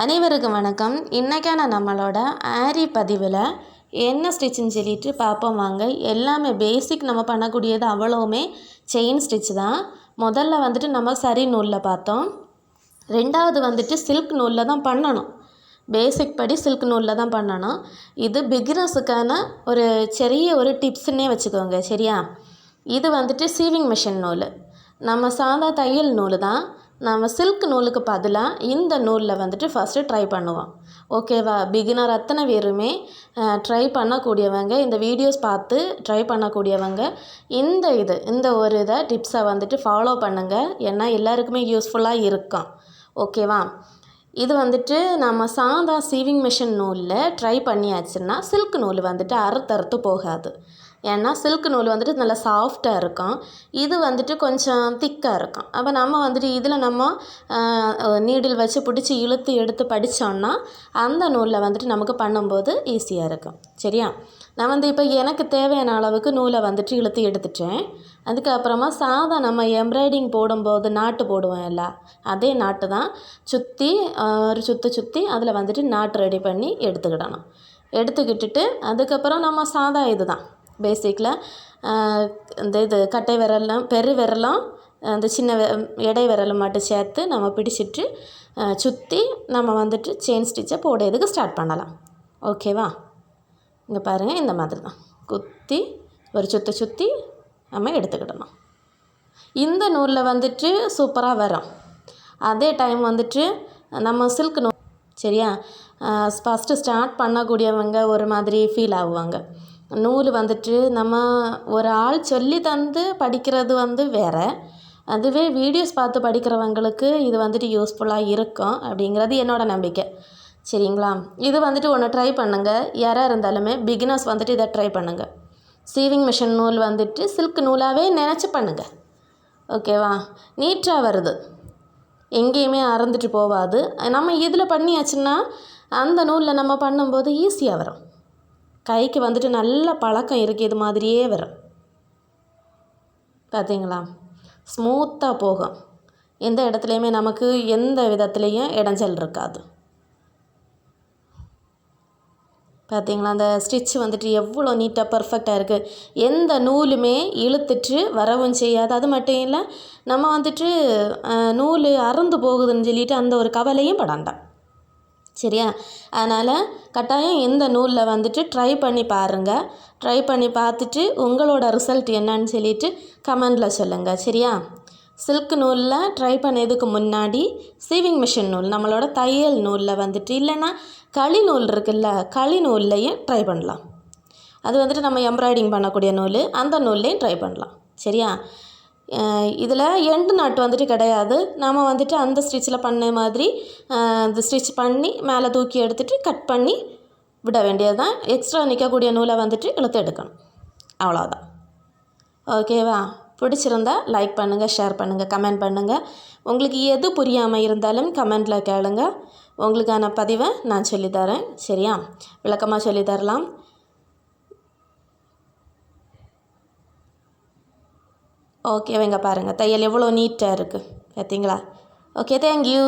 அனைவருக்கும் வணக்கம். இன்றைக்கான நம்மளோட ஆரி பதிவில் என்ன ஸ்டிச்சுன்னு சொல்லிட்டு பார்ப்போம் வாங்க. எல்லாமே பேசிக் நம்ம பண்ணக்கூடியது அவ்வளோவுமே செயின் ஸ்டிச் தான். முதல்ல வந்துட்டு நம்ம சரி நூலில் பார்த்தோம். ரெண்டாவது வந்துட்டு சில்க் நூலில் தான் பண்ணணும். பேசிக் படி சில்க் நூலில் தான் பண்ணணும். இது பிகினர்ஸுக்கான ஒரு ஒரு டிப்ஸுன்னே வச்சுக்கோங்க, சரியா? இது வந்துட்டு சீவிங் மிஷின் நூல். நம்ம சாதா தையல் நூல் தான். நம்ம சில்க் நூலுக்கு பதிலாக இந்த நூலில் வந்துட்டு ஃபஸ்ட்டு ட்ரை பண்ணுவோம். ஓகேவா? பிகினர் அத்தனை பேருமே ட்ரை பண்ணக்கூடியவங்க, இந்த வீடியோஸ் பார்த்து ட்ரை பண்ணக்கூடியவங்க இந்த ஒரு டிப்ஸை வந்துட்டு ஃபாலோ பண்ணுங்கள். ஏன்னா எல்லாருக்குமே யூஸ்ஃபுல்லாக இருக்கும். ஓகேவா? இது வந்துட்டு நம்ம சாதா சீவிங் மிஷின் நூலில் ட்ரை பண்ணியாச்சுன்னா சில்க் நூல் வந்துட்டு அறுத்தறுத்து போகாது. ஏன்னா சில்க் நூல் வந்துட்டு நல்லா சாஃப்டாக இருக்கும். இது வந்துட்டு கொஞ்சம் திக்காக இருக்கும். அப்போ நம்ம வந்துட்டு இதில் நம்ம நீடில் வச்சு பிடிச்சி இழுத்து எடுத்து படித்தோன்னா அந்த நூலில் வந்துட்டு நமக்கு பண்ணும்போது ஈஸியாக இருக்கும், சரியா? நான் இப்போ எனக்கு தேவையான அளவுக்கு நூலை வந்துட்டு இழுத்து எடுத்துட்டேன். அதுக்கப்புறமா சாதா நம்ம எம்ப்ராய்டிங் போடும்போது நாட்டு போடுவோம் இல்லை, அதே நாட்டு தான் சுற்றி ஒரு சுற்றி அதில் வந்துட்டு நாட்டு ரெடி பண்ணி எடுத்துக்கிடணும். எடுத்துக்கிட்டுட்டு அதுக்கப்புறம் நம்ம சாதா இது தான் பேசிக்கில் இது கட்டை விரலாம் பெரு விரலாம் அந்த சின்ன இடை விரலும் மட்டும் சேர்த்து நம்ம பிடிச்சிட்டு சுற்றி நம்ம வந்துட்டு செயின் ஸ்டிச்சை போடுறதுக்கு ஸ்டார்ட் பண்ணலாம். ஓகேவா? இங்கே பாருங்கள், இந்த மாதிரி தான் குத்தி ஒரு சுற்றி நம்ம எடுத்துக்கிடணும். இந்த நூலில் வந்துட்டு சூப்பராக வரும். அதே டைம் வந்துட்டு நம்ம சில்க் நூல், சரியா? ஃபஸ்ட்டு ஸ்டார்ட் பண்ணக்கூடியவங்க ஒரு மாதிரி ஃபீல் ஆகுவாங்க. நூல் வந்துட்டு நம்ம ஒரு ஆள் சொல்லி தந்து படிக்கிறது வேறு. அதுவே வீடியோஸ் பார்த்து படிக்கிறவங்களுக்கு இது வந்துட்டு யூஸ்ஃபுல்லாக இருக்கும் அப்படிங்கிறது என்னோடய நம்பிக்கை, சரிங்களா? இது வந்துட்டு ஒன்று ட்ரை பண்ணுங்கள். யாராக இருந்தாலுமே பிகினர்ஸ் வந்துட்டு இதை ட்ரை பண்ணுங்கள். சீவிங் மிஷின் நூல் வந்துட்டு சில்க் நூலாகவே நினச்சி பண்ணுங்கள். ஓகேவா? நீட்டாக வருது, எங்கேயுமே அறந்துட்டு போகாது. நம்ம இதில் பண்ணியாச்சுன்னா அந்த நூலில் நம்ம பண்ணும்போது ஈஸியாக வரும். கைக்கு வந்துட்டு நல்ல பழக்கம் இருக்குது, இது மாதிரியே வரும். பார்த்தீங்களா? ஸ்மூத்தாக போகும். எந்த இடத்துலையுமே நமக்கு எந்த விதத்துலேயும் இடைஞ்சல் இருக்காது. பார்த்தீங்களா? அந்த ஸ்டிச் வந்துட்டு எவ்வளோ நீட்டாக பர்ஃபெக்டாக இருக்குது. எந்த நூலுமே இழுத்துட்டு வரவும் செய்யாது. அது மட்டும் இல்லை, நம்ம வந்துட்டு நூல் அறுந்து போகுதுன்னு சொல்லிட்டு அந்த ஒரு கவலையும் படாண்டாம், சரியா? அதனால் கட்டாயம் இந்த நூலில் வந்துட்டு ட்ரை பண்ணி பாருங்கள். ட்ரை பண்ணி பார்த்துட்டு உங்களோட ரிசல்ட் என்னன்னு சொல்லிவிட்டு கமெண்டில் சொல்லுங்கள், சரியா? சில்க் நூலில் ட்ரை பண்ணதுக்கு முன்னாடி சீவிங் மிஷின் நூல், நம்மளோட தையல் நூலில் வந்துட்டு இல்லைன்னா களி நூல் இருக்குல்ல, களி நூல்லையும் ட்ரை பண்ணலாம். அது வந்துட்டு நம்ம எம்ப்ராய்டிங் பண்ணக்கூடிய நூல், அந்த நூல்லையும் ட்ரை பண்ணலாம், சரியா? இதில் எண்டு நாட்டு வந்துட்டு கிடையாது. நாம் வந்துட்டு அந்த ஸ்டிச்சில் பண்ண மாதிரி இந்த ஸ்டிச் பண்ணி மேலே தூக்கி எடுத்துகிட்டு கட் பண்ணி விட வேண்டியது தான். எக்ஸ்ட்ரா நிற்கக்கூடிய நூலை வந்துட்டு இழுத்து எடுக்கணும், அவ்வளோதான். ஓகேவா? பிடிச்சிருந்தா லைக் பண்ணுங்கள், ஷேர் பண்ணுங்கள், கமெண்ட் பண்ணுங்கள். உங்களுக்கு எது புரியாமல் இருந்தாலும் கமெண்டில் கேளுங்க. உங்களுக்கான பதிவை நான் சொல்லித்தரேன், சரியா? விளக்கமாக சொல்லித்தரலாம். ஓகேவங்க, பாருங்கள் தையல் எவ்வளோ நீட்டாக இருக்குது, பார்த்தீங்களா? Okay, thank you.